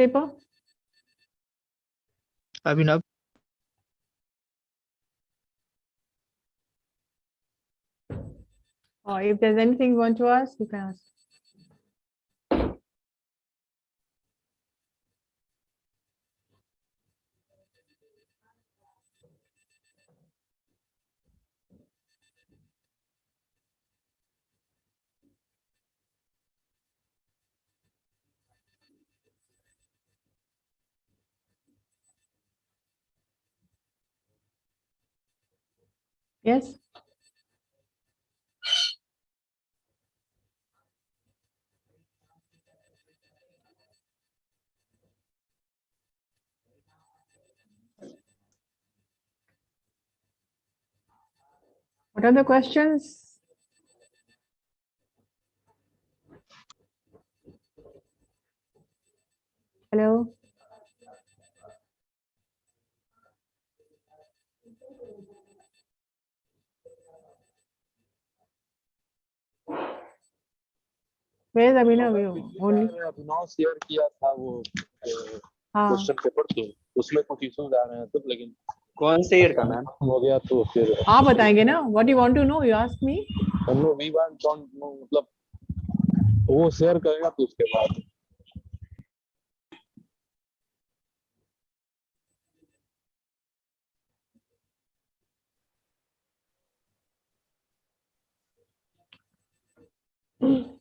paper? Abhinav. Or if there's anything you want to ask, you can ask. Yes. What are the questions? Hello. Where is Abhinav? Only. Abhinav share किया था वो हाँ. Question paper तो उसमें कुछ issues आ रहे हैं तो लेकिन कौन से ईयर का मैम? हो गया तो फिर आप बताएंगे ना. What you want to know? You ask me. हम लोग वी वांट डोंट नो मतलब वो शेयर करेगा तो उसके बाद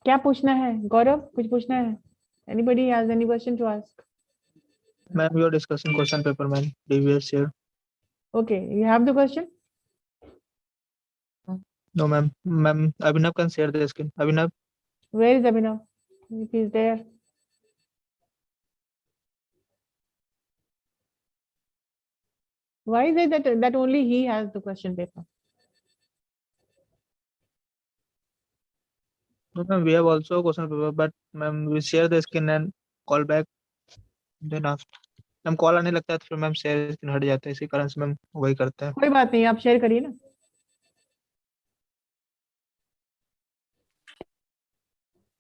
क्या पूछना है गौरव? कुछ पूछना है? Anybody has any question to ask? Ma'am, you are discussing question paper, ma'am. Previous year. Okay, you have the question? No, ma'am. Ma'am, Abhinav can share the screen. Abhinav. Where is Abhinav? If he's there. Why is it that only he has the question paper? No, ma'am, we have also a question paper, but ma'am, we share the screen and call back. Then after, ma'am call आने लगता है तो फिर ma'am share screen हट जाता है, इसी कारण से मैम वही करते हैं. कोई बात नहीं, आप शेयर करिए ना.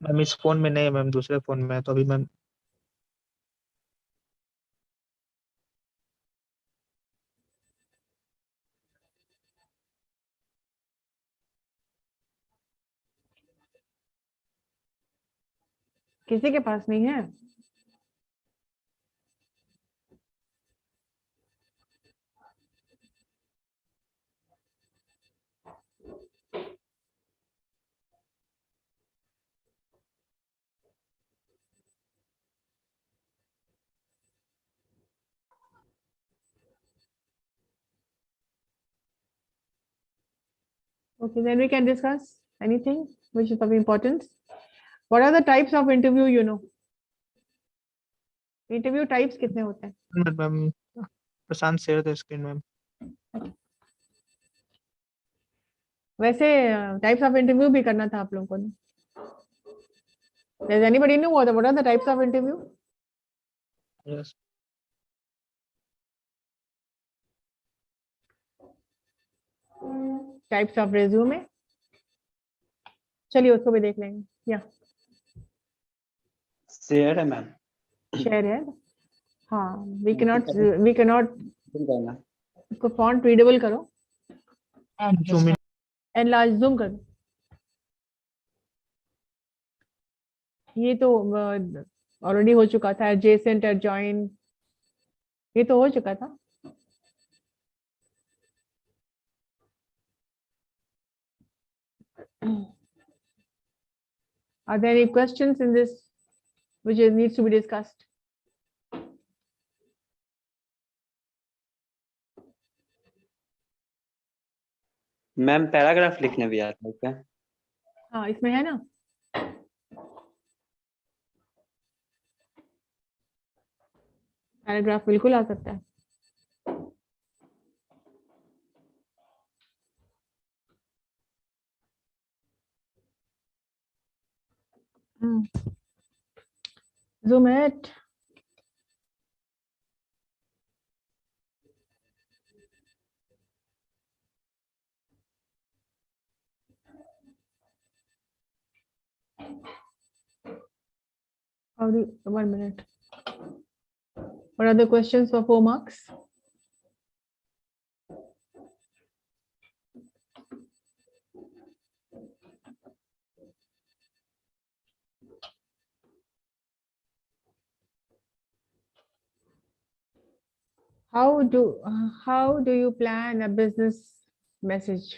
मैम इस फोन में नहीं है, मैम दूसरे फोन में है, तो अभी मैम किसी के पास नहीं है. Okay, then we can discuss anything which is of importance. What are the types of interview you know? Interview types कितने होते हैं? Ma'am Prashant share the screen ma'am. वैसे टाइप्स ऑफ इंटरव्यू भी करना था आप लोगों को ना. Does anybody know what are the types of interview? Yes. Types of resume. चलिए उसको भी देख लेंगे. या शेयर है मैम. शेयर है. हाँ, we cannot करना. उसको फॉन्ट रीडेबल करो. Zoom in. एनलार्ज जूम करो. ये तो ऑलरेडी हो चुका था. एडजेसेंट, एडजॉइन, ये तो हो चुका था. Are there any questions in this which needs to be discussed? Ma'am paragraph लिखने भी आता है क्या? हाँ, इसमें है ना. पैराग्राफ बिल्कुल आ सकता है. Zoom it. One minute. What are the questions for 4 marks? How do you plan a business message?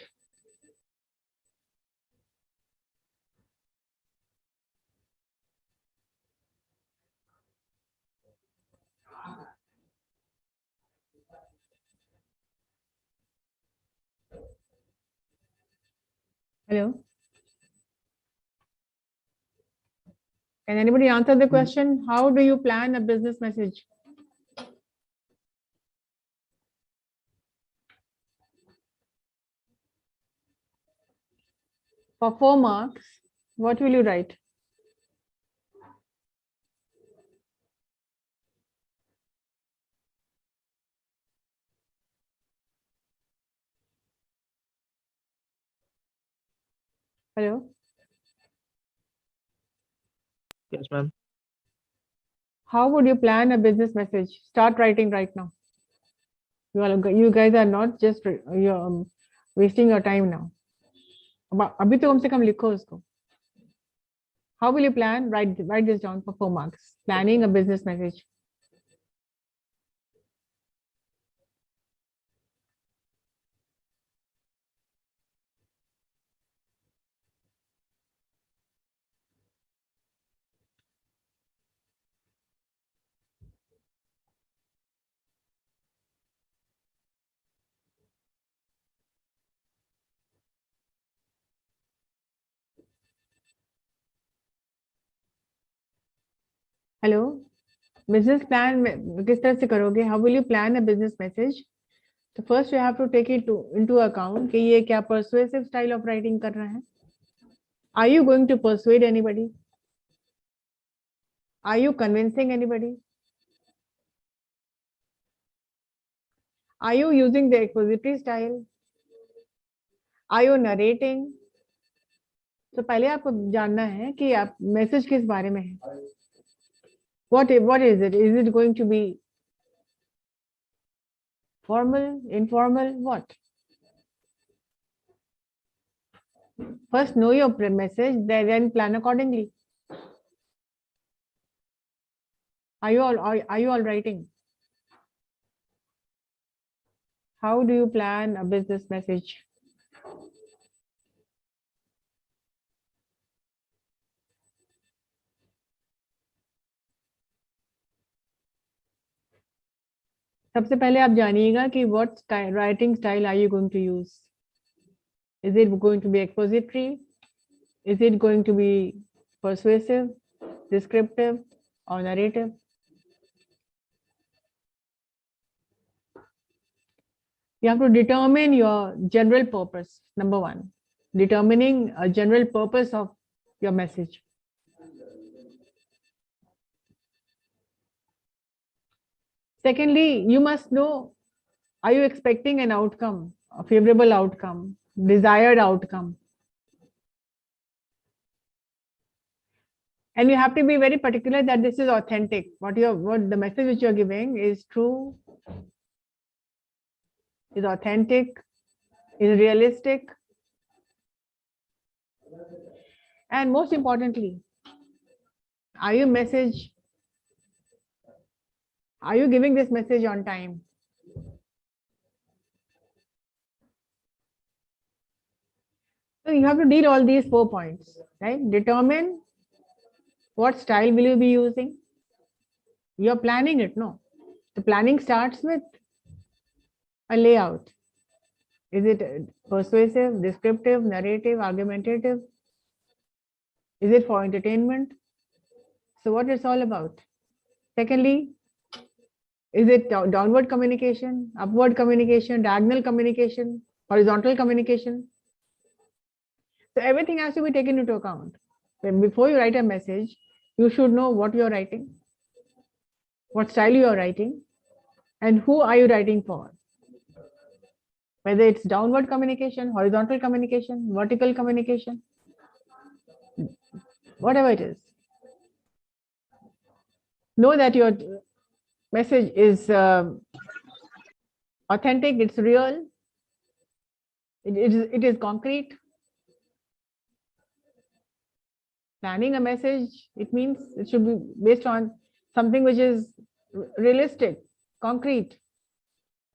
Hello? Can anybody answer the question? How do you plan a business message? For 4 marks, what will you write? Hello? Yes, ma'am. How would you plan a business message? Start writing right now. You guys are not just you're wasting your time now. अभी तो कम से कम लिखो उसको. How will you plan? Write this down for 4 marks. Planning a business message. Hello, business plan किस तरह से करोगे? How will you plan a business message? तो first you have to take it into account कि ये क्या persuasive style of writing कर रहा है. Are you going to persuade anybody? Are you convincing anybody? Are you using the expository style? Are you narrating? तो पहले आपको जानना है कि आप मैसेज किस बारे में है. What is it? Is it going to be formal, informal, what? First know your message, then plan accordingly. Are you all writing? How do you plan a business message? सबसे पहले आप जानिएगा कि what writing style are you going to use? Is it going to be expository? Is it going to be persuasive, descriptive, or narrative? You have to determine your general purpose. Number 1, determining a general purpose of your message. Secondly, you must know, are you expecting an outcome, a favorable outcome, desired outcome? And you have to be very particular that this is authentic. What the message which you're giving is true, is authentic, is realistic. And most importantly, are you giving this message on time? So you have to deal all these 4 points, right? Determine what style will you be using. You're planning it, no? The planning starts with a layout. Is it persuasive, descriptive, narrative, argumentative? Is it for entertainment? So what it's all about. Secondly, is it downward communication, upward communication, diagonal communication, horizontal communication? So everything has to be taken into account. Before you write a message, you should know what you're writing, what style you are writing, and who are you writing for. Whether it's downward communication, horizontal communication, vertical communication, whatever it is. Know that message is authentic, it's real, it is concrete. Planning a message, it means it should be based on something which is realistic, concrete,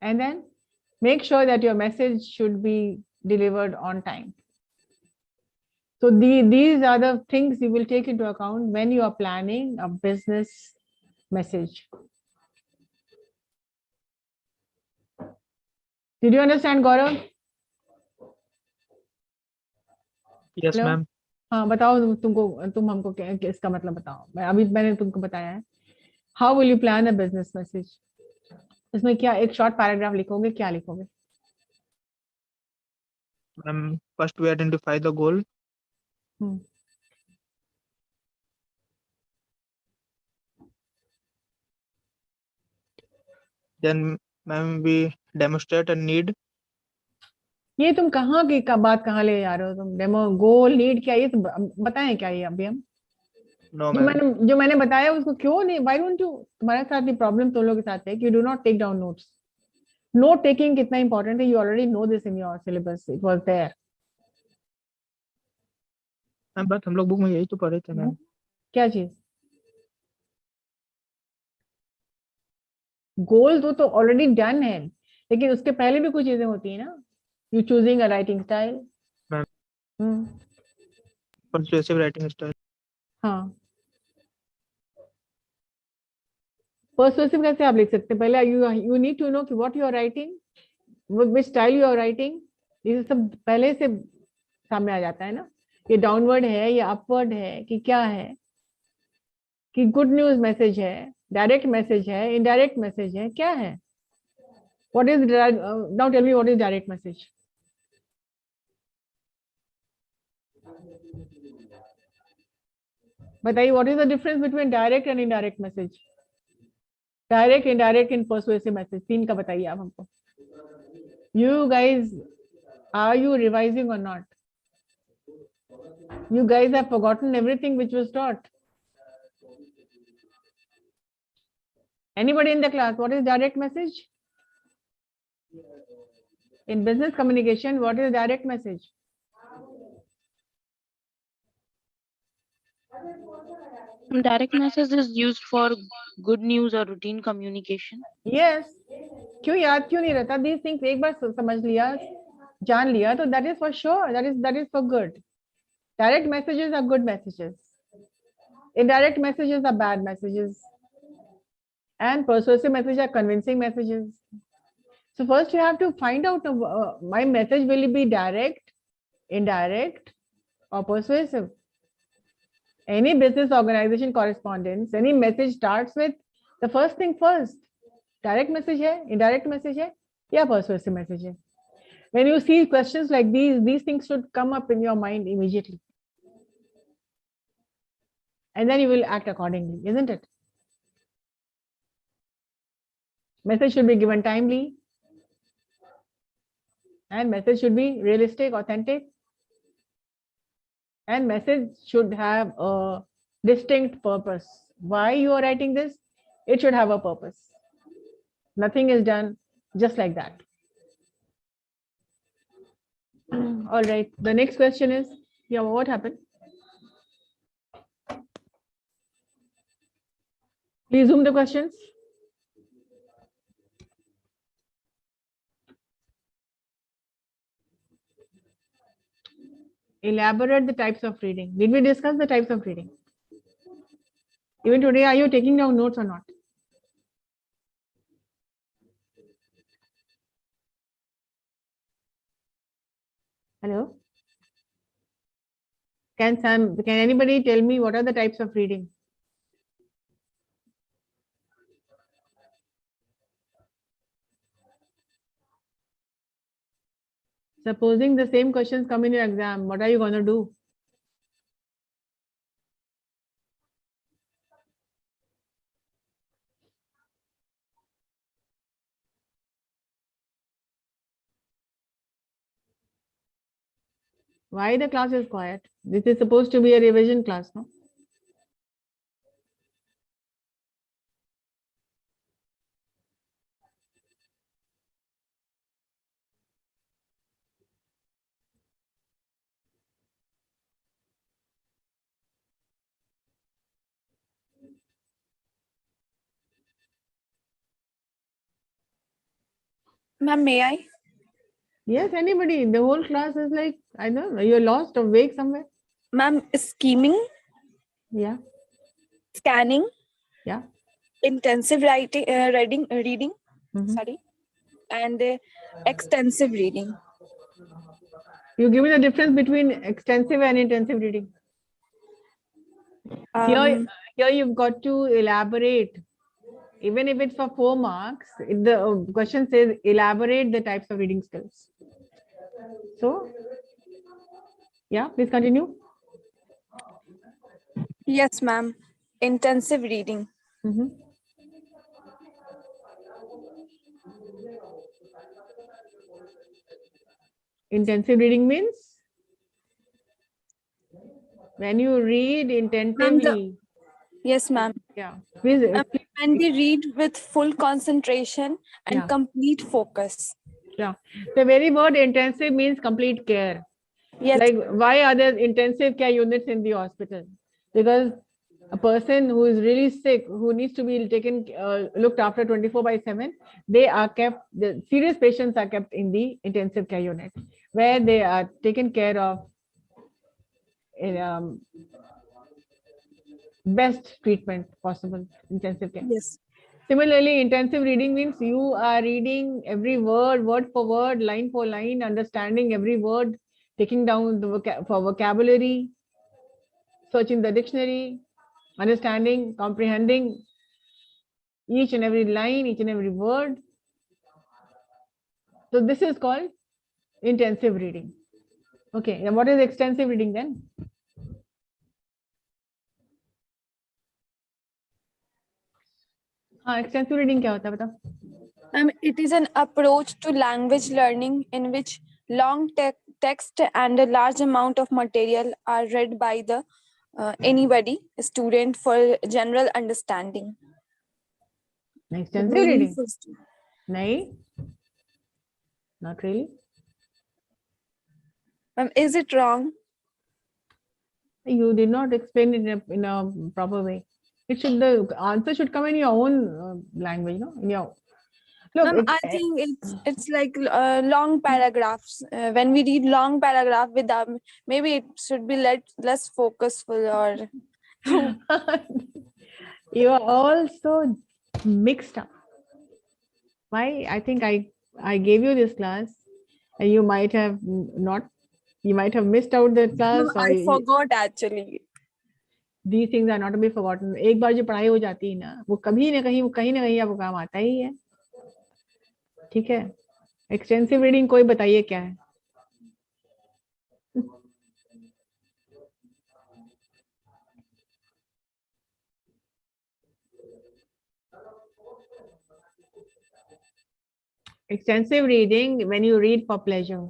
and then make sure that your message should be delivered on time. So these are the things you will take into account when you are planning a business message. Did you understand, Gaurav? Yes, Hello? ma'am. हाँ बताओ, तुम हमको इसका मतलब बताओ. अभी मैंने तुमको बताया है. How will you plan a business message? इसमें क्या एक शॉर्ट पैराग्राफ लिखोगे, क्या लिखोगे? First we identify the goal. Then we demonstrate a need. ये तुम कहाँ की बात कहाँ ले जा रहे हो तुम? डेमो, गोल, नीड क्या, ये तो बताएं क्या ये अभी हम? No, ma'am. जो मैंने बताया उसको क्यों नहीं, why don't you? तुम्हारे साथ ये प्रॉब्लम तुम लोग के साथ है कि you do not take down notes. Note taking कितना important है, you already know this in your syllabus, it was there. But हम लोग बुक में यही तो पढ़े थे मैम. क्या चीज? गोल तो ऑलरेडी डन है, लेकिन उसके पहले भी कुछ चीजें होती है ना. You choosing a writing style. Persuasive writing style. हाँ, परसुएसिव कैसे आप लिख सकते हैं? पहले यू नीड टू नो कि what you are writing, which style you are writing. ये सब पहले से सामने आ जाता है ना. ये डाउनवर्ड है या अपवर्ड है कि क्या है, कि गुड न्यूज मैसेज है, डायरेक्ट मैसेज है, इनडायरेक्ट मैसेज है, क्या है? What is now tell me what is direct message? बताइए, what is the difference between direct and indirect message? Direct, indirect in persuasive message, तीन का बताइए आप हमको. You guys, are you revising और not? You guys have forgotten everything which was taught. Anybody in the class, what is direct message? In business communication, what is direct message? Direct message is used for good news or routine communication. Yes. क्यों याद क्यों नहीं रहता? These things एक बार समझ लिया, जान लिया, तो that is for sure. That is for good. Direct messages are good messages. Indirect messages are bad messages. And persuasive messages are convincing messages. So first you have to find out my message will it be direct, indirect, or persuasive. Any business organization correspondence, any message starts with the first thing first. Direct message hai, indirect message hai, ya persuasive message hai. When you see questions like these things should come up in your mind immediately. And then you will act accordingly, isn't it? Message should be given timely. And message should be realistic, authentic. And message should have a distinct purpose. Why you are writing this? It should have a purpose. Nothing is done just like that. All right. The next question is, yeah, what happened? Please zoom the questions. Elaborate the types of reading. Did we discuss the types of reading? Even today, are you taking down notes or not? Hello? Can anybody tell me what are the types of reading? Supposing the same questions come in your exam, what are you going to do? Why the class is quiet? This is supposed to be a revision class, no? Ma'am, may I? Yes, anybody. The whole class is like, I don't know, you're lost or vague somewhere. Ma'am, scheming, Yeah, scanning, yeah. intensive reading, Mhm. sorry, and extensive reading. You give me the difference between extensive and intensive reading. Here, here you've got to elaborate. Even if it's for 4 marks, the question says elaborate the types of reading skills. So, yeah, please continue. Yes, ma'am. Intensive reading. Mhm. Intensive reading means when you read intentively. Yes, ma'am. Yeah, please. When we read with full concentration and Yeah. complete focus. Yeah, the very word intensive means complete care. Yes. Like, why are there intensive care units in the hospital? Because a person who is really sick, who needs to be taken, looked after 24/7, they are kept, the serious patients are kept in the intensive care unit, where they are taken care of in best treatment possible, intensive care. Yes. Similarly, intensive reading means you are reading every word for word, line for line, understanding every word, taking down the vocabulary, searching the dictionary, understanding, comprehending each and every line, each and every word. So this is called intensive reading. Okay, and what is extensive reading then? Extensive reading क्या होता है बता? It is an approach to language learning in which long text and a large amount of material are read by the anybody, student, for general understanding. Extensive Mainly reading? for student. No, not really. Ma'am, is it wrong? You did not explain it in a proper way. It should, the answer should come in your own language, no? In your, look, Ma'am, I think it's like long paragraphs. When we read long paragraph with them, maybe it should be less focusful or. you are also mixed up. Why? I think I gave you this class, and you might have not. You might have missed out the class. No, I forgot actually. These things are not to be forgotten. एक बार जो पढ़ाई हो जाती है ना, वो कभी ना कहीं आपको काम आता ही है. ठीक है. एक्सटेंसिव रीडिंग कोई बताइए क्या है? Extensive reading when you read for pleasure.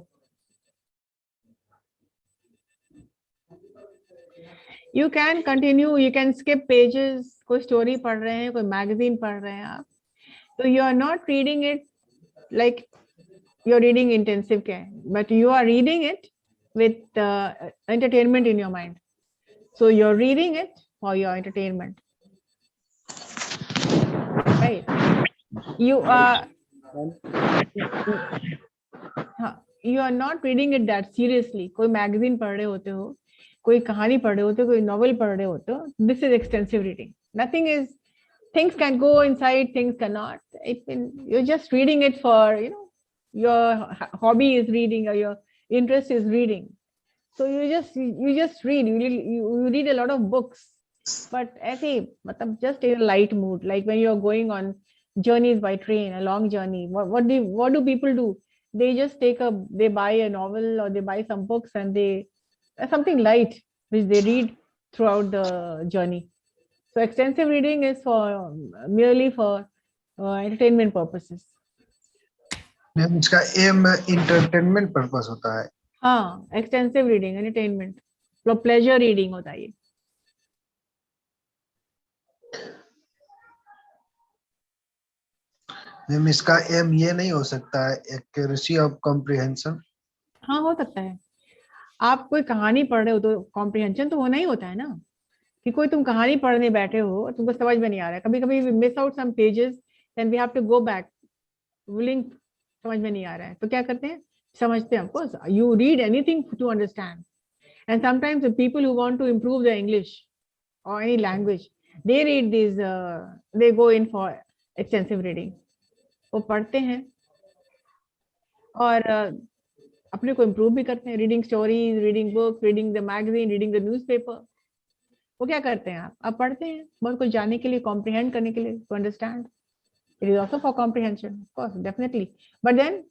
You can continue, you can skip pages. कोई story पढ़ रहे हैं, कोई magazine पढ़ रहे हैं आप. So you are not reading it like you're reading intensive care, but you are reading it with entertainment in your mind. So you're reading it for your entertainment. Right? You are not reading it that seriously. कोई magazine पढ़ रहे होते हो, कोई कहानी पढ़ रहे होते हो, कोई novel पढ़ रहे होते हो. This is extensive reading. Nothing is, things can go inside, things cannot. You're just reading it for, your hobby is reading or your interest is reading. So you just read. You read a lot of books, but just in a light mood, like when you're going on journeys by train, a long journey. What do people do? They just they buy a novel or they buy some books and they something light which they read throughout the journey. So extensive reading is for merely for entertainment purposes. इसका M entertainment purpose होता है. हाँ, extensive reading, entertainment, pleasure reading होता है ये. Ma'am इसका M ये नहीं हो सकता है एक्यूरेसी ऑफ कॉम्प्रिहेंशन? हाँ, हो सकता है. आप कोई कहानी पढ़ रहे हो तो कॉम्प्रिहेंशन तो होना ही होता है ना, कि कोई तुम कहानी पढ़ने बैठे हो, तुमको समझ में नहीं आ रहा है. कभी कभी we miss out some pages, then we have to go back, link समझ में नहीं आ रहा है तो क्या करते हैं, समझते हैं. Of course, you read anything to understand. And sometimes the people who want to improve their English or any language, they read these, they go in for extensive reading. वो पढ़ते हैं और अपने को इम्प्रूव भी करते हैं. Reading stories, reading books, reading the magazine, reading the newspaper. वो क्या करते हैं, आप पढ़ते हैं बहुत कुछ जानने के लिए, कॉम्प्रिहेंड करने के लिए, to understand. It is also for comprehension, of course, definitely. But then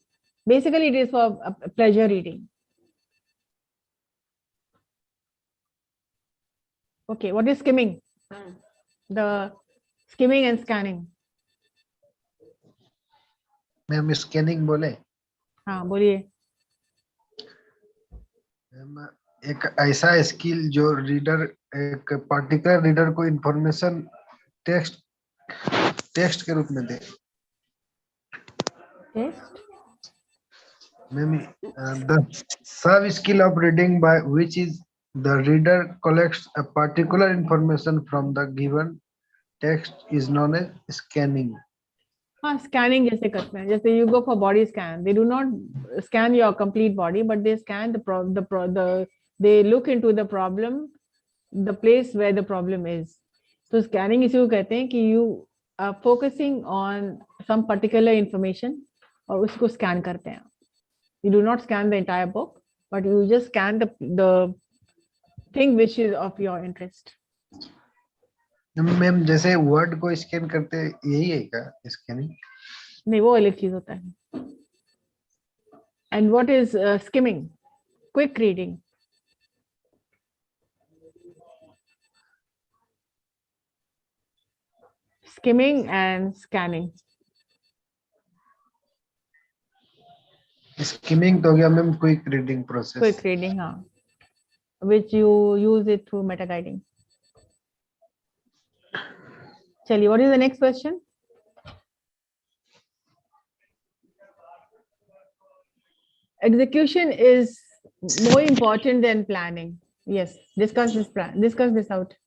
basically it is for pleasure reading. Okay, what is skimming? The skimming and scanning. Ma'am scanning बोले. हाँ बोलिए. मैम एक ऐसा स्किल जो reader, एक particular reader को information text के रूप में दे. Text. Ma'am the sub skill of reading by which is the reader collects a particular information from the given text is known as scanning. हाँ, scanning जैसे करते हैं, जैसे you go for body scan, they do not scan your complete body but they scan they look into the problem, the place where the problem is. तो scanning इसी को कहते हैं कि you are focusing on some particular information और उसको scan करते हैं. You do not scan the entire book but you just scan the thing which is of your interest. Ma'am जैसे वर्ड को स्कैन करते यही है क्या स्कैनिंग? नहीं, वो अलग चीज होता है. And what is skimming? Quick reading. Skimming and scanning. Skimming तो हो गया ma'am quick reading process. Quick reading, हाँ, which you use it through meta guiding. चलिए, what is the next question? Execution is more important than planning. Yes, discuss this out.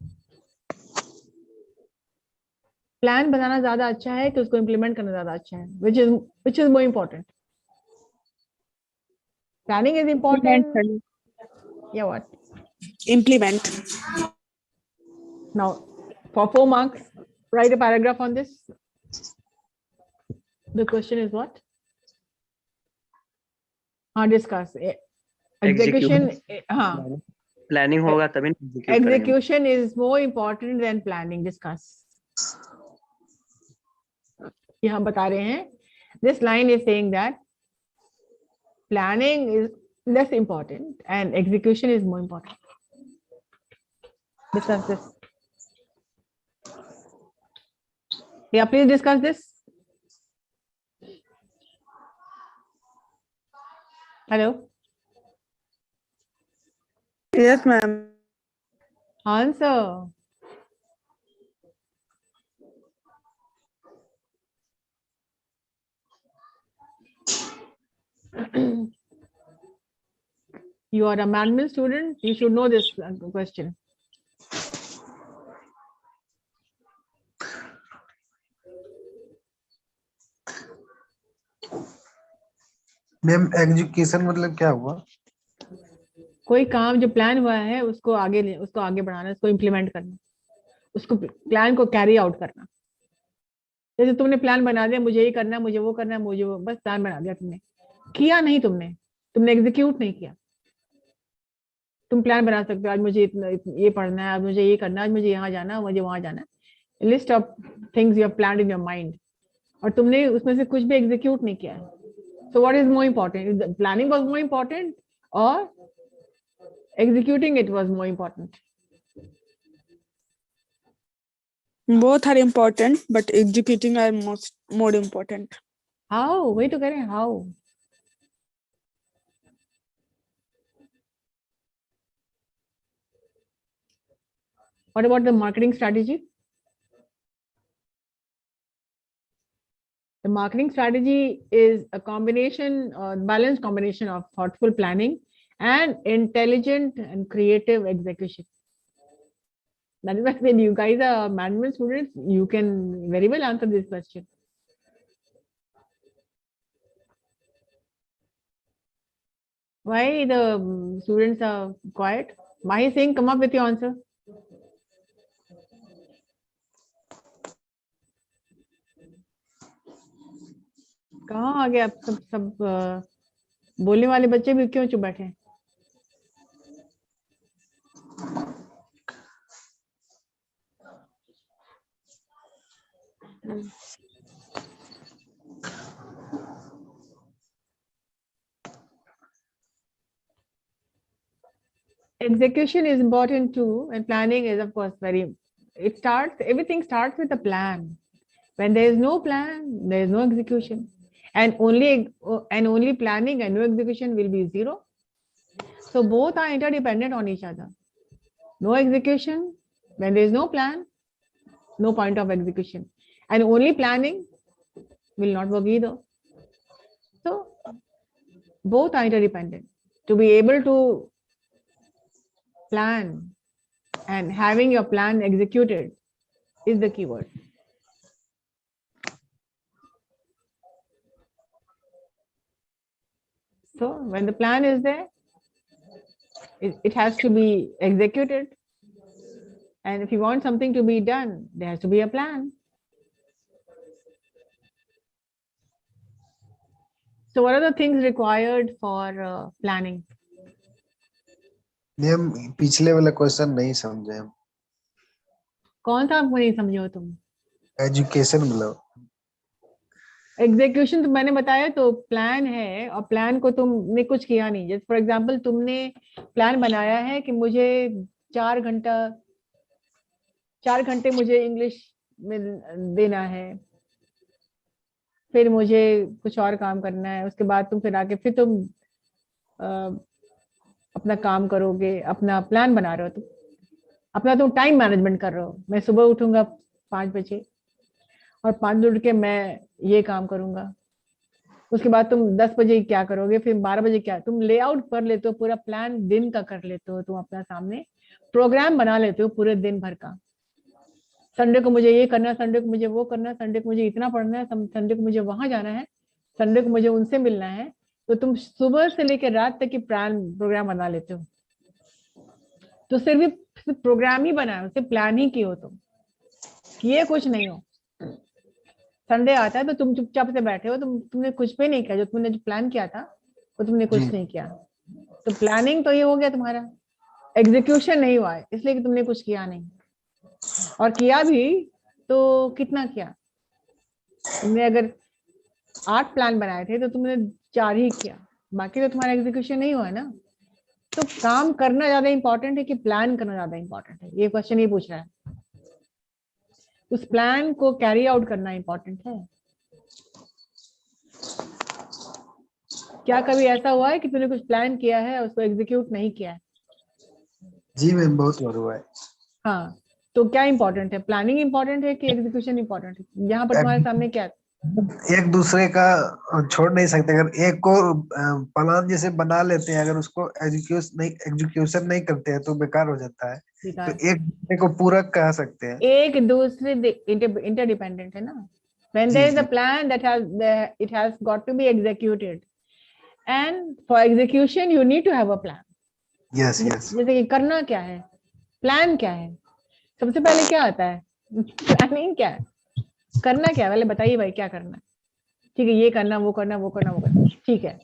Plan बनाना ज्यादा अच्छा है कि उसको इम्प्लीमेंट करना ज्यादा अच्छा है? which is more important? Planning is important. Yeah, what? Implement. Now, for 4 marks, write a paragraph on this. The question is what? Discuss. Execution. Planning होगा तभी execute करेंगे. Execution is more important than planning. Discuss. यहाँ बता रहे हैं, this line is saying that planning is less important and execution is more important. Discuss this. Yeah, please discuss this. Hello. Yes, ma'am. Answer. You are a management student, you should know this question. Ma'am execution मतलब क्या हुआ? कोई काम जो plan हुआ है उसको आगे बढ़ाना, उसको इम्प्लीमेंट करना, उसको प्लान को कैरी आउट करना. जैसे तुमने प्लान बना दिया, मुझे ये करना है, मुझे वो करना है, मुझे वो, बस प्लान बना दिया तुमने, किया नहीं तुमने एग्जीक्यूट नहीं किया. तुम प्लान बना सकते हो, आज मुझे ये पढ़ना है, आज मुझे ये करना है, आज मुझे यहाँ जाना है, मुझे वहां जाना है, list of things you have planned in your mind, और तुमने उसमें से कुछ भी एग्जीक्यूट नहीं किया है. So what is more important? Planning was more important और executing it was more important? Both are important, but executing are more important. How? Wait to get it. How? What about the marketing strategy? The marketing strategy is a combination, balanced combination of thoughtful planning and intelligent and creative execution. That is why when you guys are management students, you can very well answer this question. Why the students are quiet? Mahi Singh, come up with your answer. कहाँ आ गया? आप सब बोलने वाले बच्चे भी क्यों चुप बैठे हैं? Execution is important too, and planning is, of course, everything starts with a plan. When there is no plan, there is no execution. And only planning and no execution will be zero. So both are interdependent on each other. No execution, when there is no plan, no point of execution. And only planning will not work either. So both are interdependent. To be able to plan and having your plan executed is the key word. So when the plan is there, it has to be executed. And if you want something to be done, there has to be a plan. So what are the things required for planning? Ma'am पिछले वाला question नहीं समझे हम। कौन सा आपको नहीं समझे हो तुम? एजुकेशन मतलब एग्जीक्यूशन तो मैंने बताया, तो प्लान है और प्लान को तुमने कुछ किया नहीं। जैसे फॉर एग्जांपल तुमने प्लान बनाया है कि मुझे 4 घंटे मुझे इंग्लिश में देना है, फिर मुझे कुछ और काम करना है, उसके बाद तुम फिर आके फिर तुम अपना काम करोगे, अपना प्लान बना रहे हो, तुम अपना तुम टाइम मैनेजमेंट कर रहे हो। मैं सुबह उठूंगा 5 बजे और 5 बजे उठ के मैं ये काम करूंगा, उसके बाद तुम 10 बजे क्या करोगे, फिर 12 बजे क्या, तुम लेआउट कर लेते हो, पूरा प्लान दिन का कर लेते हो, तुम अपना सामने प्रोग्राम बना लेते हो पूरे दिन भर का। संडे को मुझे ये करना है, संडे को मुझे वो करना है, संडे को मुझे इतना पढ़ना है, संडे को मुझे वहां जाना है, संडे को मुझे उनसे मिलना है। तो तुम सुबह से लेकर रात तक की प्रोग्राम बना लेते हो। तो सिर्फ प्रोग्राम ही बनाए, सिर्फ प्लान ही किए हो, तुम किए कुछ नहीं हो। संडे आता है तो तुम चुपचाप से बैठे हो, तुमने कुछ भी नहीं किया, जो तुमने जो प्लान किया था वो तुमने कुछ नहीं किया। तो प्लानिंग तो ये हो गया तुम्हारा, एग्जीक्यूशन नहीं हुआ है इसलिए कि तुमने कुछ किया नहीं, और किया भी तो कितना किया? तुमने अगर 8 प्लान बनाए थे तो तुमने 4 ही किया, बाकी तो तुम्हारा एग्जीक्यूशन नहीं हुआ है ना। तो काम करना ज्यादा इंपॉर्टेंट है कि प्लान करना ज्यादा इंपॉर्टेंट है? ये क्वेश्चन ये पूछ रहा है। उस प्लान को कैरी आउट करना इंपॉर्टेंट है। क्या कभी ऐसा हुआ है कि तूने कुछ प्लान किया है उसको एग्जीक्यूट नहीं किया है? जी मैम बहुत बार हुआ है। हाँ, तो क्या इंपॉर्टेंट है, प्लानिंग इंपॉर्टेंट है कि एग्जीक्यूशन इंपॉर्टेंट है? यहाँ पर तुम्हारे सामने क्या है? एक दूसरे का छोड़ नहीं सकते। अगर एक को प्लान जैसे बना लेते हैं, अगर उसको एग्जीक्यूशन नहीं करते हैं तो बेकार हो जाता है। तो एक दूसरे को पूरक कह सकते हैं। एक दूसरे इंटरडिपेंडेंट है ना। When there is a plan that it has got to be executed, and for execution you need to have a plan. Yes, yes. जैसे कि करना क्या है, प्लान क्या है, सबसे पहले क्या आता है? प्लानिंग क्या है, करना क्या है, पहले बताइए भाई क्या करना है। ठीक है, ये करना, वो करना, वो करना, वो करना, ठीक है।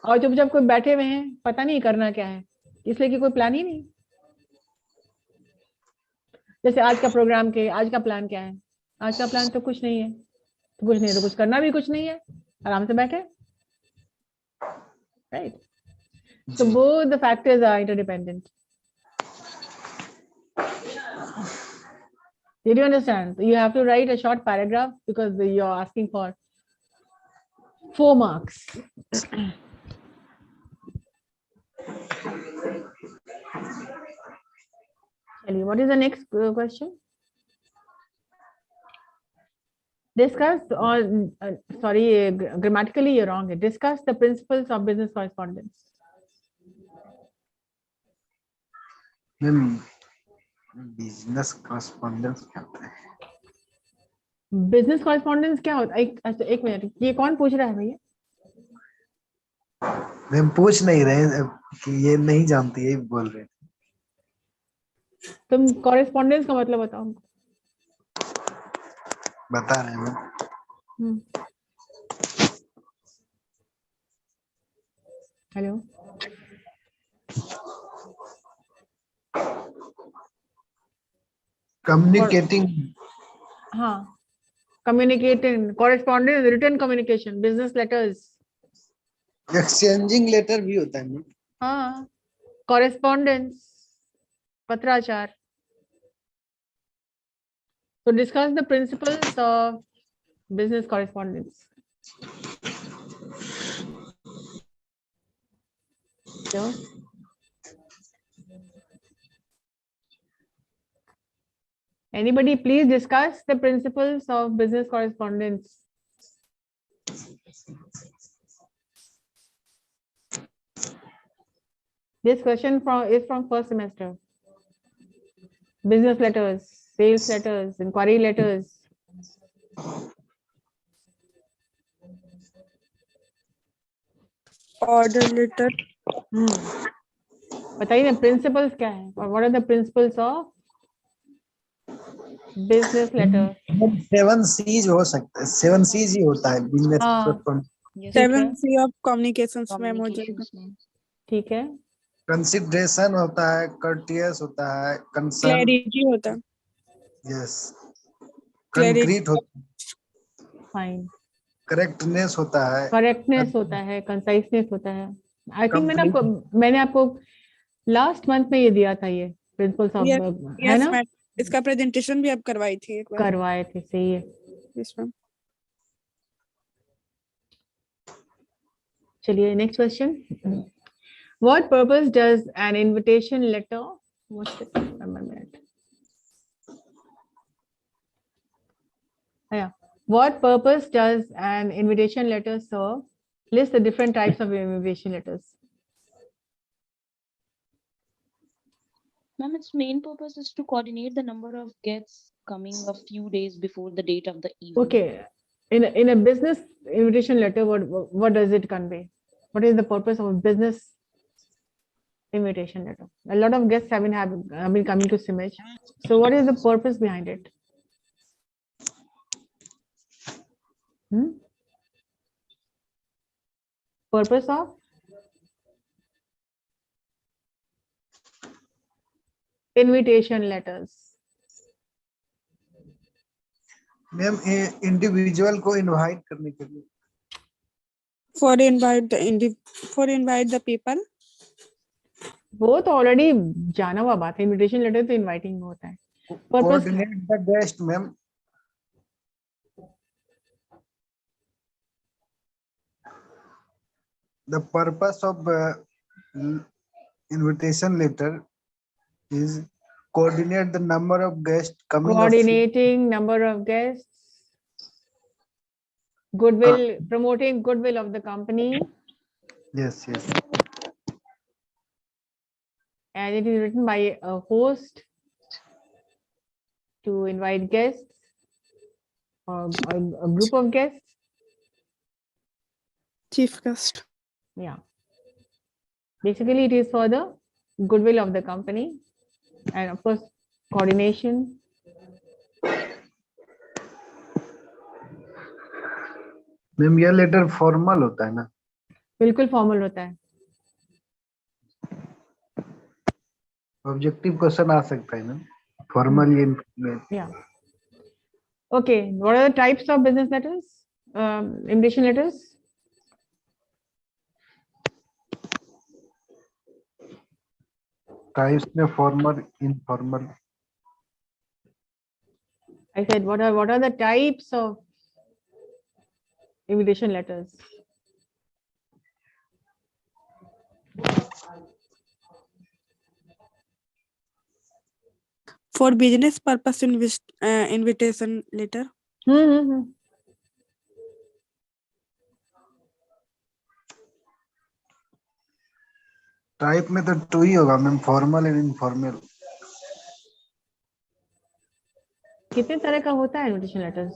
और जब कोई बैठे हुए हैं पता नहीं करना क्या है, इसलिए कि कोई प्लान ही नहीं। जैसे आज का प्लान क्या है? आज का प्लान तो कुछ नहीं है, तो कुछ नहीं है तो कुछ करना भी कुछ नहीं है, आराम से बैठे, right? So both the factors are interdependent. Did you understand? You have to write a short paragraph because you're asking for 4 marks. What is the next question? Discuss on, sorry, grammatically you're wrong. Discuss the principles of business correspondence. Business correspondence क्या होता है? Business correspondence क्या होता है? एक minute, ये कौन पूछ रहा है भैया? मैम पूछ नहीं रहे हैं कि ये नहीं जानती है, बोल रहे हैं। तुम कॉरेस्पॉन्डेंस का मतलब बताओ हमको। बता रहे हैं मैम। हेलो, कम्युनिकेटिंग, हाँ, communicating, correspondence, written communication, business letters. Exchanging letter भी होता है मैम। हाँ, कॉरेस्पॉन्डेंस, पत्राचार। So discuss the principles of business correspondence. So, anybody please discuss the principles of business correspondence. This question is from first semester. Business letters, sales letters, inquiry letters. Order letter. बताइए ना principles क्या है और what are the principles of business letter? 7 C's हो सकता है, 7 C's ही होता है बिजनेस। हाँ, ठीक 7 है, C of communications में हो जाएगा। Communications में। ठीक है, कंसिडरेशन होता है, कर्टियस होता है, कंसर्न, क्लैरिटी होता है। Yes, Clarity. कंक्रीट होता है, फाइन। करेक्टनेस होता है, करेक्टनेस होता है, कंसाइसनेस होता है। I think Complete. मैंने आपको लास्ट मंथ में ये दिया था, ये प्रिंसिपल्स ऑफ, है Yes, ना? मैम। इसका प्रेजेंटेशन भी आप करवाई थी एक बार। करवाए थे, सही है। Yes, ma'am. चलिए next question. What purpose does an invitation letter, what purpose does an invitation letter serve? List the different types of invitation letters. Ma'am, its main purpose is to coordinate the number of guests coming a few days before the date of the event. Okay, in a business invitation letter, what does it convey? What is the purpose of a business invitation letter? A lot of guests have been coming to CIMAGE. So what is the purpose behind it? Purpose of invitation letters. Ma'am individual को invite करने के लिए। For invite the people. वो तो already जाना हुआ बात है, इनविटेशन लेटर तो इनवाइटिंग में होता है। Coordinate the guest ma'am. The purpose of invitation letter is coordinate the number of guests coming. Coordinating number of guests, goodwill, promoting goodwill of the company. Yes, yes. And it is written by a host to invite guests or a group of guests. Chief guest. Yeah. Basically, it is for the goodwill of the company and of course coordination. Ma'am ये letter formal होता है ना? बिल्कुल formal होता है। Objective question आ सकता है ना, फॉर्मल या informal. Yeah. Okay, what are the types of business letters? Invitation letters? Types में formal, informal. I said what are the types of invitation letters? For business purpose invitation letter. Type में तो 2 ही होगा ma'am, formal and informal. कितने तरह का होता है invitation letters?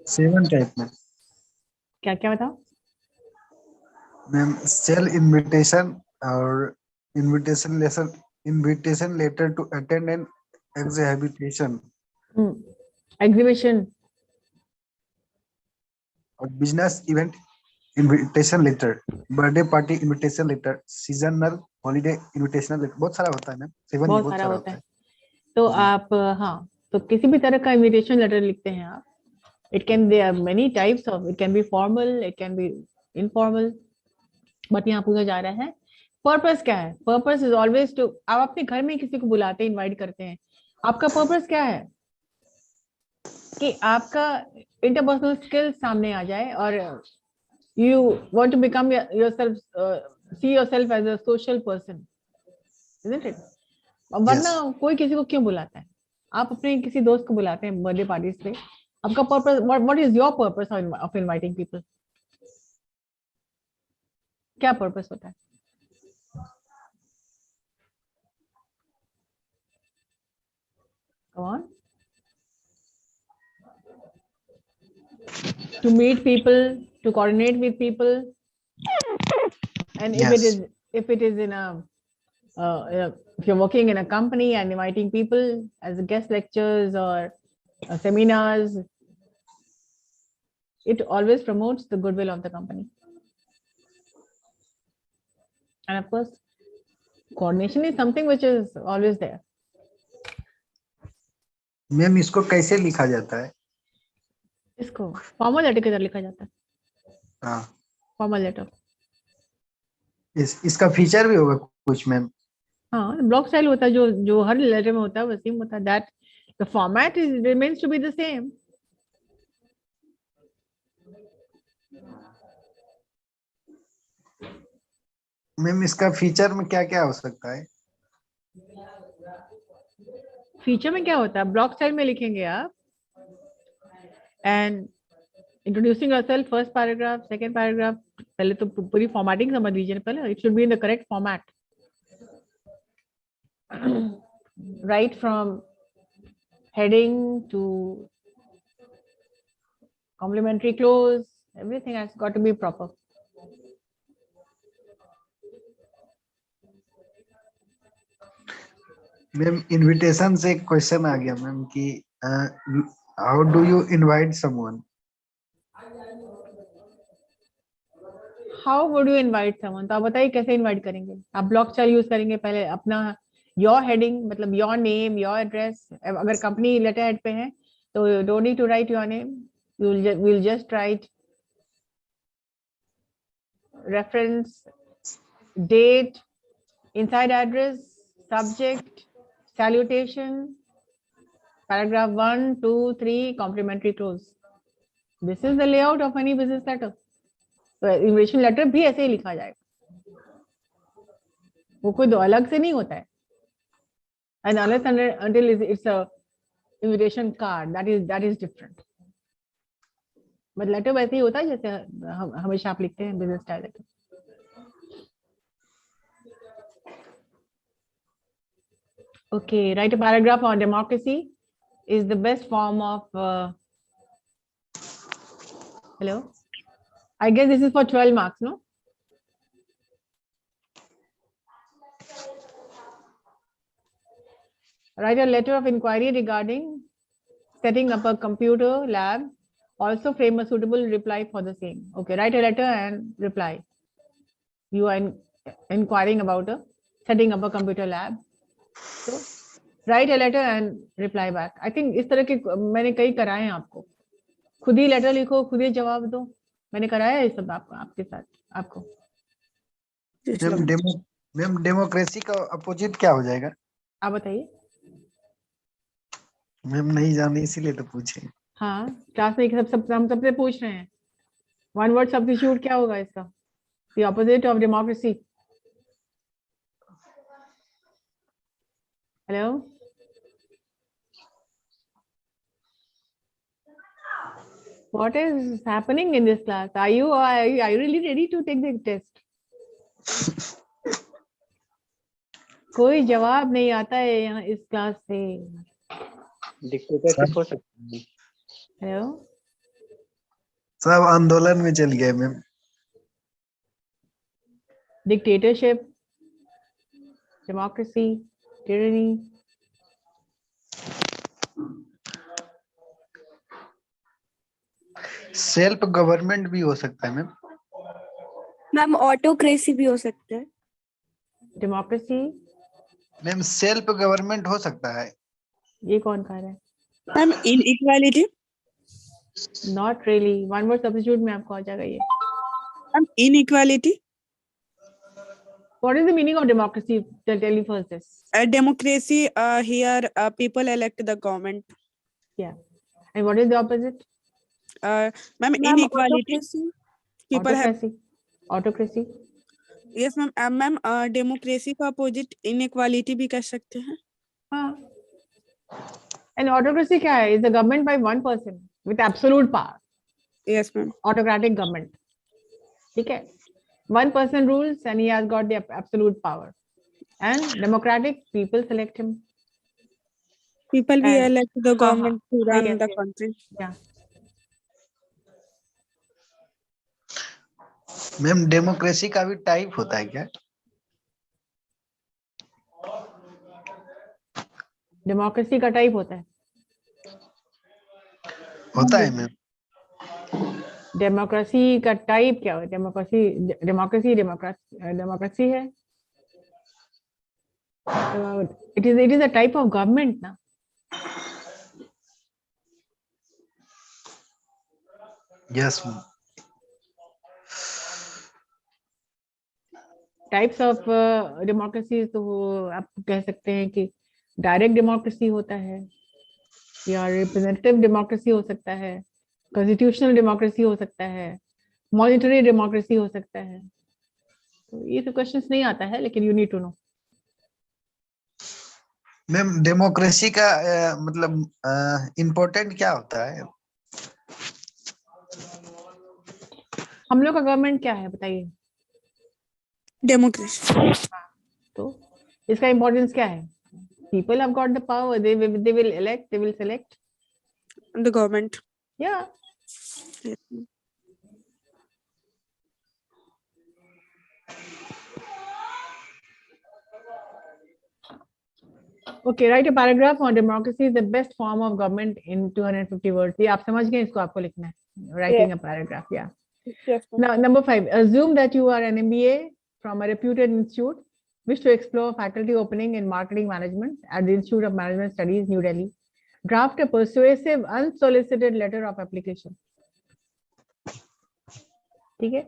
7 type में क्या क्या बताओ? मैम, सेल इनविटेशन और invitation letter to attend an exhibition exhibition, और business event invitation letter, birthday party invitation letter, seasonal holiday invitation letter, बहुत सारा होता है मैम। 7 ही बहुत बहुत सारा सारा होता होता है। है। तो जी। आप हाँ, तो किसी भी तरह का इनविटेशन लेटर लिखते हैं आप, it can there are many types of, it can be formal, it can be informal, but यहाँ पूछा जा रहा है पर्पस क्या है। पर्पस इज ऑलवेज टू, आप अपने घर में किसी को बुलाते हैं, इनवाइट करते हैं, आपका पर्पस क्या है? कि आपका इंटरपर्सनल स्किल सामने आ जाए और you want to become yourself, see yourself as a social person, isn't it? वरना कोई किसी को क्यों बुलाता है? आप अपने किसी दोस्त को बुलाते हैं बर्थडे पार्टीज पे, आपका purpose, what is your purpose of inviting people? क्या पर्पस होता है? Come on. To meet people, to coordinate with people, and if it is in a if you're working in a company and inviting people as guest lectures or seminars, it always promotes the goodwill of the company. And of course, coordination is something which is always there. Ma'am, इसको कैसे लिखा जाता है? इसको formal letter की तरह लिखा जाता है, हाँ, फॉर्मल लेटर। इसका फीचर भी होगा कुछ मैम? हाँ, ब्लॉक स्टाइल होता है, जो जो हर लेटर में होता है वैसे ही होता है, that the format is remains to be the same. Ma'am, इसका फीचर में क्या क्या हो सकता है? फीचर में क्या होता है? ब्लॉक स्टाइल में लिखेंगे आप, and introducing yourself, first paragraph, second paragraph, पहले तो पूरी फॉर्मेटिंग समझ लीजिए पहले, it should be in the correct format, right from heading to complimentary close, everything has got to be proper. Ma'am, invitation से एक क्वेश्चन आ गया मैम कि how do you invite someone? How would you invite someone? तो आप बताइए कैसे invite करेंगे? आप ब्लॉक स्टाइल यूज करेंगे पहले, अपना योर हेडिंग, मतलब योर नेम, योर एड्रेस, अगर कंपनी लेटर हेड पे है तो don't need to write your name, we'll just write reference, date, inside address, subject, salutation, paragraph 1, 2, 3, complimentary close. This is the layout of any business letter. तो invitation letter भी ऐसे ही लिखा जाएगा, वो कोई दो अलग से नहीं होता है। And unless until it's a invitation card, that is different. But letter वैसे ही होता है जैसे हमेशा आप लिखते हैं business style letter. Okay, write a paragraph on democracy is the best form of hello, I guess this is for 12 marks, no? Write a letter of inquiry regarding setting up a computer lab, also frame a suitable reply for the same. Okay, write a letter and reply. You are inquiring about setting up a computer lab. So write a letter and reply back. I think इस तरह के मैंने कई कराए हैं आपको, खुद ही letter लिखो, खुद ही जवाब दो, मैंने कराया है ये सब आपको, आपके साथ आपको। मैम, डेमोक्रेसी का अपोजिट क्या हो जाएगा? आप बताइए। मैम, नहीं जाने इसीलिए तो पूछे। हाँ, क्लास में हम सबसे पूछ रहे हैं, वन वर्ड सब्स्टिट्यूट क्या होगा इसका? The opposite of democracy. Hello, what is happening in this class? Are you really ready to take the test? कोई जवाब नहीं आता है यहाँ इस क्लास से। डिक्टेटरशिप हो सकता है। हेलो, सब आंदोलन में चल गए ma'am. Dictatorship, democracy, tyranny, self government भी हो सकता है मैम। मैम ऑटोक्रेसी भी हो सकता है। डेमोक्रेसी, मैम सेल्फ गवर्नमेंट हो सकता है। ये कौन कह रहा है? Ma'am inequality. Not really, one word substitute में आपको आ जाएगा ये। Ma'am inequality. What is the meaning of democracy? Tell you first this. Democracy, here people elect the government. Yeah. And what is the opposite? Ma'am, inequality. autocracy. People have, Autocracy. Autocracy. yes ma'am, ma'am democracy का opposite inequality भी कह सकते हैं। हाँ. And autocracy क्या है? Is the government by one person with absolute power. Yes ma'am. Autocratic government. ठीक है. One person rules and he has got the absolute power. And democratic, people select him. People we And- elect the government to run yes, the yes. country. Yeah. Ma'am democracy का भी type होता है क्या? Democracy का type होता है। होता है मैम। डेमोक्रेसी का टाइप क्या है? डेमोक्रेसी है। It is a type of government ना। Yes ma'am. Types of democracy तो आप कह सकते हैं कि डायरेक्ट डेमोक्रेसी होता है, या रिप्रेजेंटेटिव डेमोक्रेसी हो सकता है, कॉन्स्टिट्यूशनल डेमोक्रेसी हो सकता है, मॉनिटरी डेमोक्रेसी हो सकता है। तो ये तो क्वेश्चंस नहीं आता है, लेकिन you need to know. Ma'am democracy का मतलब इम्पोर्टेंट क्या होता है? हम लोग का गवर्नमेंट क्या है बताइए? Democracy. तो इसका इम्पोर्टेंस क्या है? People have got the power. They will elect. They will select. The government. Yeah. Yes, ma'am. Okay. Write a paragraph on democracy is the best form of government in 250 words. ये आप समझ गए, इसको आपको लिखना है. Writing a paragraph. Yeah. Yes, ma'am. Now, number 5. Assume that you are an MBA from a reputed institute, wish to explore faculty opening in marketing management at the Institute of Management Studies, New Delhi. Draft a persuasive, unsolicited letter of application. ठीक है?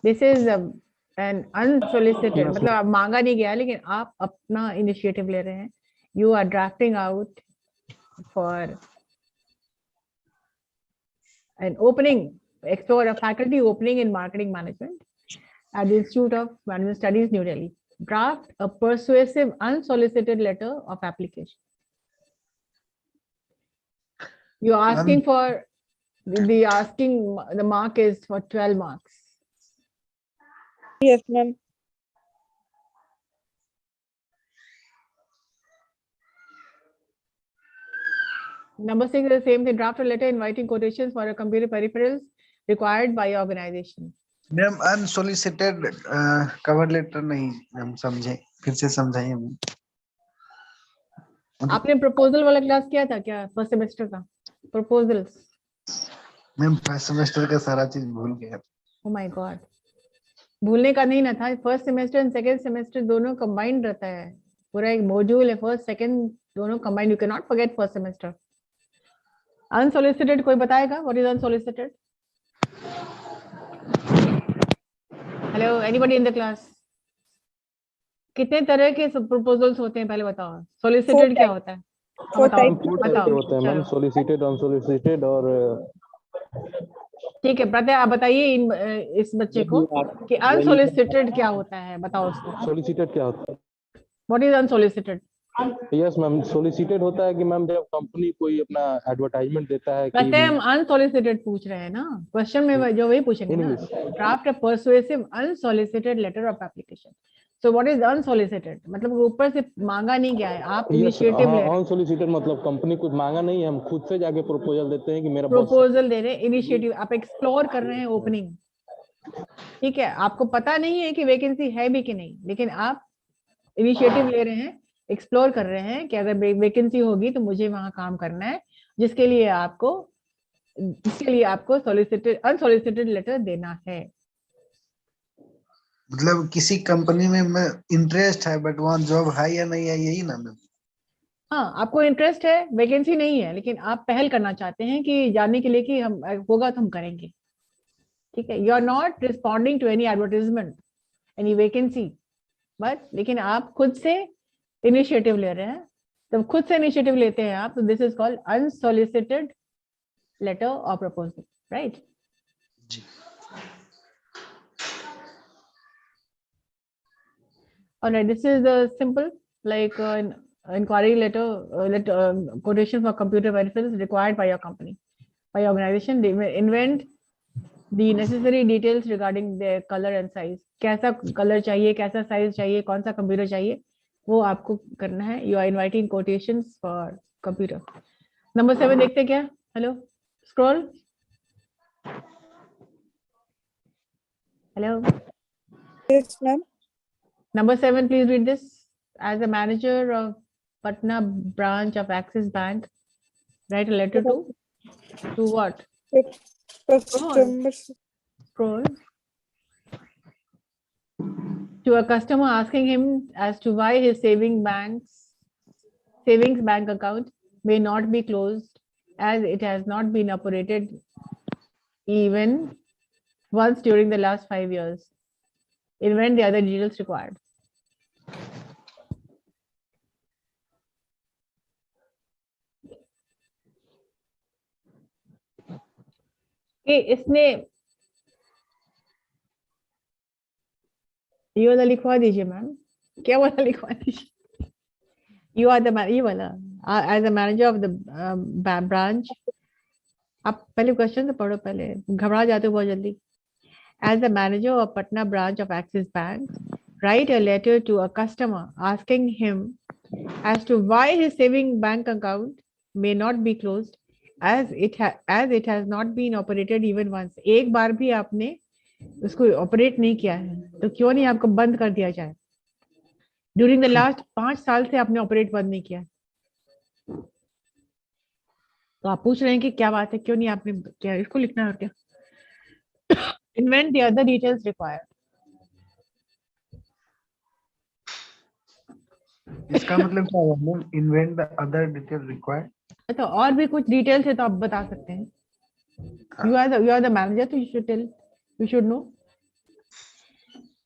This is an unsolicited, मतलब आप मांगा नहीं गया, लेकिन आप अपना इनिशिएटिव ले रहे हैं. You are drafting out for an opening, explore a faculty opening in marketing management at the Institute of Management Studies, New Delhi. Draft a persuasive, unsolicited letter of application. You're asking for the mark is for 12 marks. Yes, ma'am. Number 6 is the same thing. Draft a letter inviting quotations for a computer peripherals required by your organization. Ma'am unsolicited cover letter नहीं हम समझे, फिर से समझाइए ma'am. आपने proposal वाला class किया था क्या फर्स्ट सेमेस्टर का? प्रपोजल्स। मैम फर्स्ट सेमेस्टर का सारा चीज भूल गया। ओह माय गॉड, भूलने का नहीं ना था। First semester and second semester दोनों कंबाइंड रहता है, पूरा एक मॉड्यूल है। फर्स्ट सेकंड दोनों combined, you can not forget first semester. Unsolicited कोई बताएगा what is unsolicited? Hello, anybody in the class? कितने तरह के प्रपोजल्स होते हैं पहले बताओ। सोलिसिटेड क्या होता है? बताओ होते हैं मैम, सोलिसिटेड, अनसोलिसिटेड और ठीक है प्रत्यय, आप बताइए इस बच्चे को कि अनसोलिसिटेड क्या होता है, बताओ उसको। सोलिसिटेड क्या होता है? What is unsolicited? Yes ma'am, solicited होता है कि मैम जब कंपनी कोई अपना एडवर्टाइजमेंट देता है कहते हैं कि हम अनसोलिसिटेड पूछ रहे हैं ना, क्वेश्चन में जो वही पूछेंगे ना। Draft a persuasive unsolicited letter of application. So what is unsolicited? मतलब ऊपर से मांगा नहीं गया है, आप यस इनिशिएटिव ले रहे हैं, अनसोलिसिटेड मतलब कंपनी कुछ मांगा नहीं है, हम खुद से जाके प्रपोजल देते हैं कि मेरा बॉस प्रपोजल दे रहे हैं, इनिशिएटिव, आप एक्सप्लोर कर रहे हैं ओपनिंग, ठीक है, आपको पता नहीं है कि वैकेंसी है भी कि नहीं, लेकिन आप इनिशिएटिव ले रहे हैं, एक्सप्लोर कर रहे हैं कि अगर वैकेंसी होगी तो मुझे वहां काम करना है, जिसके लिए आपको सॉलिसिटेड अनसॉलिसिटेड लेटर देना है। मतलब किसी कंपनी में मैं इंटरेस्ट है बट वहाँ जॉब है या नहीं है, यही ना मैम? हाँ, आपको इंटरेस्ट है, वैकेंसी नहीं है, लेकिन आप पहल करना चाहते हैं कि जानने के लिए कि हम होगा तो हम करेंगे, ठीक है। You are not responding to any advertisement, any vacancy, but लेकिन आप खुद से इनिशिएटिव ले रहे हैं, तो खुद से इनिशिएटिव लेते हैं आप, तो this is called unsolicited letter और proposal, right? Alright, this is the simple, like inquiry letter, quotation for computer verifications required by your company, by your organization. They may invent the necessary details regarding their color and size. कैसा color चाहिए, कैसा size चाहिए, कौन सा computer चाहिए, वो आपको करना है. You are inviting quotations for computer. Number 7 देखते हैं क्या? Hello, scroll. Hello. Yes, ma'am. Number 7, please read this. As a manager of Patna branch of Axis Bank, write a letter to what? Customer. Scroll. To a customer, asking him as to why his savings bank account may not be closed as it has not been operated even once during the last 5 years. Invent the other details required. कि इसने ये वाला लिखवा दीजिए ma'am, क्या वाला लिखवा दीजिए? यू आर द ये वाला, as a manager of the branch. आप पहले क्वेश्चन तो पढ़ो, पहले घबरा जाते हो बहुत जल्दी। As a manager of Patna branch of Axis Bank, write a letter to a customer asking him as to why his saving bank account may not be closed as it has not been operated even once. एक बार भी आपने उसको operate नहीं किया है तो क्यों नहीं आपको बंद कर दिया जाए? ड्यूरिंग द लास्ट 5 साल से आपने ऑपरेट बंद नहीं किया, तो आप पूछ रहे हैं कि क्या बात है, क्यों नहीं आपने किया? इसको लिखना है क्या? Invent the other details required. इसका मतलब क्या है? Invent the other detail required. अच्छा, और भी कुछ डिटेल्स है तो आप बता सकते हैं। यू आर द मैनेजर, तो यू शुड नो।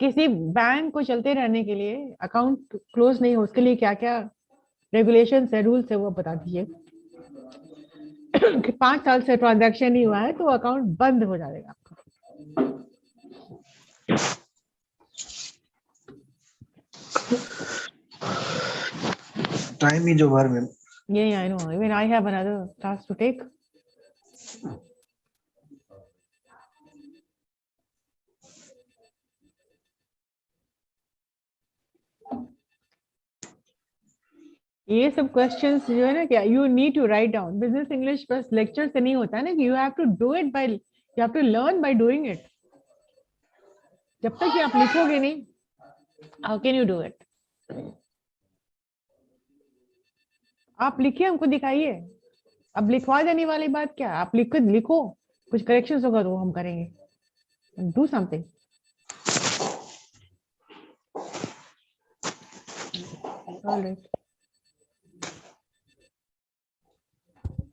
किसी बैंक को चलते रहने के लिए, अकाउंट क्लोज नहीं हो उसके लिए क्या क्या रेगुलेशंस है, रूल्स है, वो बता दीजिए। कि 5 साल से ट्रांजैक्शन नहीं हुआ है तो अकाउंट बंद हो जाएगा आपका। Time is over, ma'am. Yeah, I know. Even I have another task to take. ये सब क्वेश्चंस जो है ना, क्या you need to write down. Business English बस लेक्चर से नहीं होता है ना, कि you have to do it by, you have to learn by doing it. जब तक कि आप लिखोगे नहीं, how can you do it? आप लिखिए, हमको दिखाइए। अब लिखवा देने वाली बात क्या, आप लिखो, कुछ करेक्शंस होगा तो हम करेंगे। Do something. ऑलराइट।